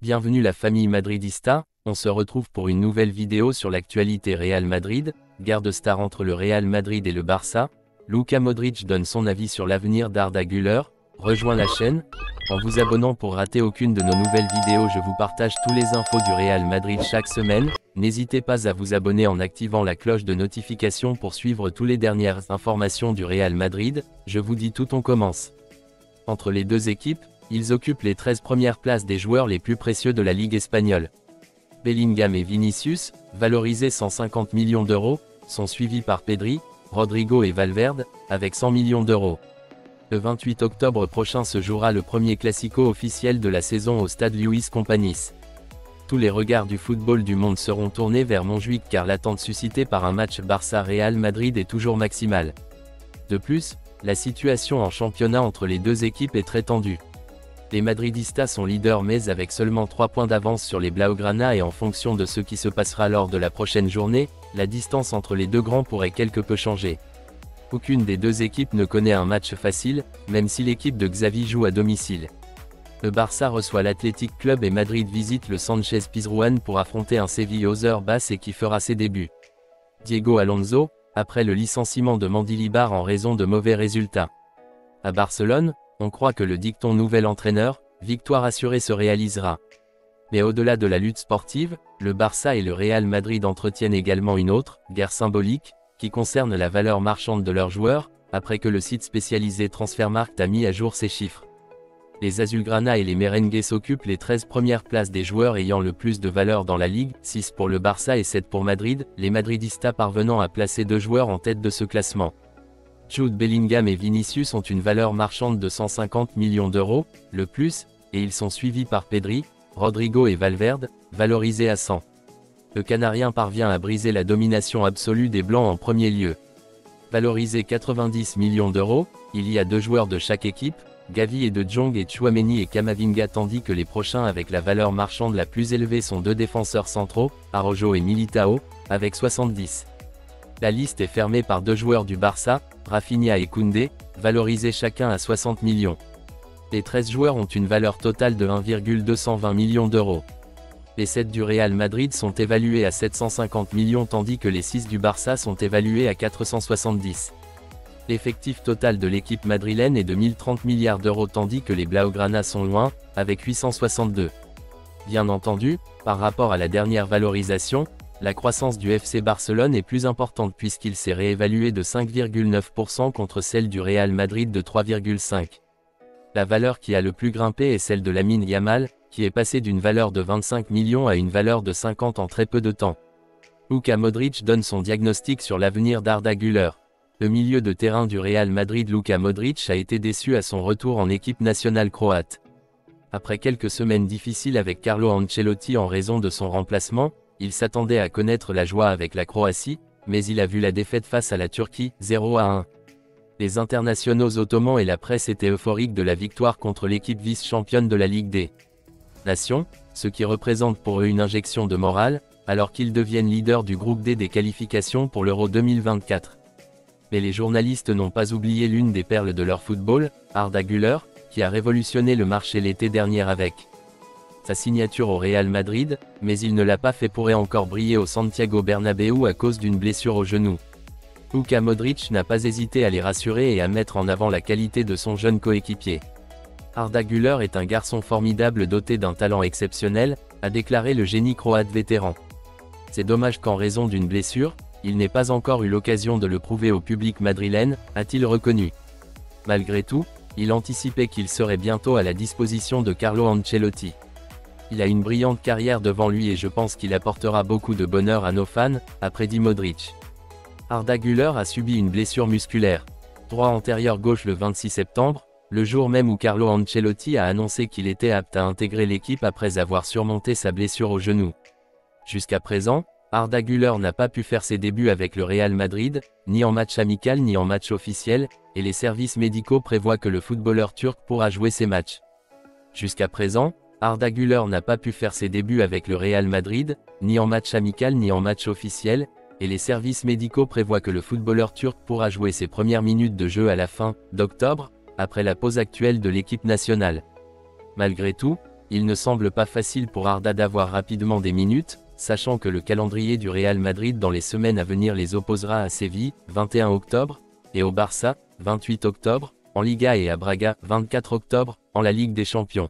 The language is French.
Bienvenue la famille madridista, on se retrouve pour une nouvelle vidéo sur l'actualité Real Madrid, guerre de stars entre le Real Madrid et le Barça. Luka Modric donne son avis sur l'avenir d'Arda Güler. Rejoins la chaîne, en vous abonnant pour rater aucune de nos nouvelles vidéos. Je vous partage tous les infos du Real Madrid chaque semaine. N'hésitez pas à vous abonner en activant la cloche de notification pour suivre toutes les dernières informations du Real Madrid. Je vous dis tout, on commence. Entre les deux équipes, ils occupent les 13 premières places des joueurs les plus précieux de la Ligue espagnole. Bellingham et Vinicius, valorisés 150 millions d'euros, sont suivis par Pedri, Rodrigo et Valverde, avec 100 millions d'euros. Le 28 octobre prochain se jouera le premier classico officiel de la saison au stade Luis Companys. Tous les regards du football du monde seront tournés vers Montjuïc car l'attente suscitée par un match Barça-Real Madrid est toujours maximale. De plus, la situation en championnat entre les deux équipes est très tendue. Les madridistas sont leaders mais avec seulement 3 points d'avance sur les Blaugrana, et en fonction de ce qui se passera lors de la prochaine journée, la distance entre les deux grands pourrait quelque peu changer. Aucune des deux équipes ne connaît un match facile, même si l'équipe de Xavi joue à domicile. Le Barça reçoit l'Athletic Club et Madrid visite le Sánchez Pizjuán pour affronter un Séville aux heures basses et qui fera ses débuts. Diego Alonso, après le licenciement de Mendilibar en raison de mauvais résultats. À Barcelone, on croit que le dicton nouvel entraîneur, victoire assurée se réalisera. Mais au-delà de la lutte sportive, le Barça et le Real Madrid entretiennent également une autre guerre symbolique, qui concerne la valeur marchande de leurs joueurs, après que le site spécialisé Transfermarkt a mis à jour ses chiffres. Les Azulgrana et les Merengues s'occupent les 13 premières places des joueurs ayant le plus de valeur dans la ligue, 6 pour le Barça et 7 pour Madrid, les madridistas parvenant à placer 2 joueurs en tête de ce classement. Jude Bellingham et Vinicius ont une valeur marchande de 150 millions d'euros, le plus, et ils sont suivis par Pedri, Rodrigo et Valverde, valorisés à 100. Le Canarien parvient à briser la domination absolue des Blancs en premier lieu. Valorisé 90 millions d'euros, il y a 2 joueurs de chaque équipe, Gavi et De Jong et Tchouaméni et Camavinga, tandis que les prochains avec la valeur marchande la plus élevée sont 2 défenseurs centraux, Araujo et Militao, avec 70. La liste est fermée par 2 joueurs du Barça, Rafinha et Koundé, valorisés chacun à 60 millions. Les 13 joueurs ont une valeur totale de 1,220 millions d'euros. Les 7 du Real Madrid sont évalués à 750 millions tandis que les 6 du Barça sont évalués à 470. L'effectif total de l'équipe madrilène est de 1030 milliards d'euros tandis que les Blaugrana sont loin, avec 862. Bien entendu, par rapport à la dernière valorisation, la croissance du FC Barcelone est plus importante puisqu'il s'est réévalué de 5,9% contre celle du Real Madrid de 3,5%. La valeur qui a le plus grimpé est celle de Lamine Yamal, qui est passée d'une valeur de 25 millions à une valeur de 50 en très peu de temps. Luka Modric donne son diagnostic sur l'avenir d'Arda Güler. Le milieu de terrain du Real Madrid Luka Modric a été déçu à son retour en équipe nationale croate. Après quelques semaines difficiles avec Carlo Ancelotti en raison de son remplacement, il s'attendait à connaître la joie avec la Croatie, mais il a vu la défaite face à la Turquie, 0-1. Les internationaux ottomans et la presse étaient euphoriques de la victoire contre l'équipe vice-championne de la Ligue des Nations, ce qui représente pour eux une injection de morale, alors qu'ils deviennent leaders du groupe D des qualifications pour l'Euro 2024. Mais les journalistes n'ont pas oublié l'une des perles de leur football, Arda Güler, qui a révolutionné le marché l'été dernier avec sa signature au Real Madrid, mais il ne l'a pas fait pour encore briller au Santiago Bernabéu à cause d'une blessure au genou. Luka Modric n'a pas hésité à les rassurer et à mettre en avant la qualité de son jeune coéquipier. Arda Güler est un garçon formidable doté d'un talent exceptionnel, a déclaré le génie croate vétéran. C'est dommage qu'en raison d'une blessure, il n'ait pas encore eu l'occasion de le prouver au public madrilène, a-t-il reconnu. Malgré tout, il anticipait qu'il serait bientôt à la disposition de Carlo Ancelotti. Il a une brillante carrière devant lui et je pense qu'il apportera beaucoup de bonheur à nos fans, a prédit Modric. Arda Güler a subi une blessure musculaire droit antérieur gauche le 26 septembre, le jour même où Carlo Ancelotti a annoncé qu'il était apte à intégrer l'équipe après avoir surmonté sa blessure au genou. Jusqu'à présent, Arda Güler n'a pas pu faire ses débuts avec le Real Madrid, ni en match amical ni en match officiel, et les services médicaux prévoient que le footballeur turc pourra jouer ses matchs. Jusqu'à présent, Arda Güler n'a pas pu faire ses débuts avec le Real Madrid, ni en match amical ni en match officiel, et les services médicaux prévoient que le footballeur turc pourra jouer ses premières minutes de jeu à la fin d'octobre, après la pause actuelle de l'équipe nationale. Malgré tout, Il ne semble pas facile pour Arda d'avoir rapidement des minutes, sachant que le calendrier du Real Madrid dans les semaines à venir les opposera à Séville, 21 octobre, et au Barça, 28 octobre, en Liga et à Braga, 24 octobre, en la Ligue des Champions.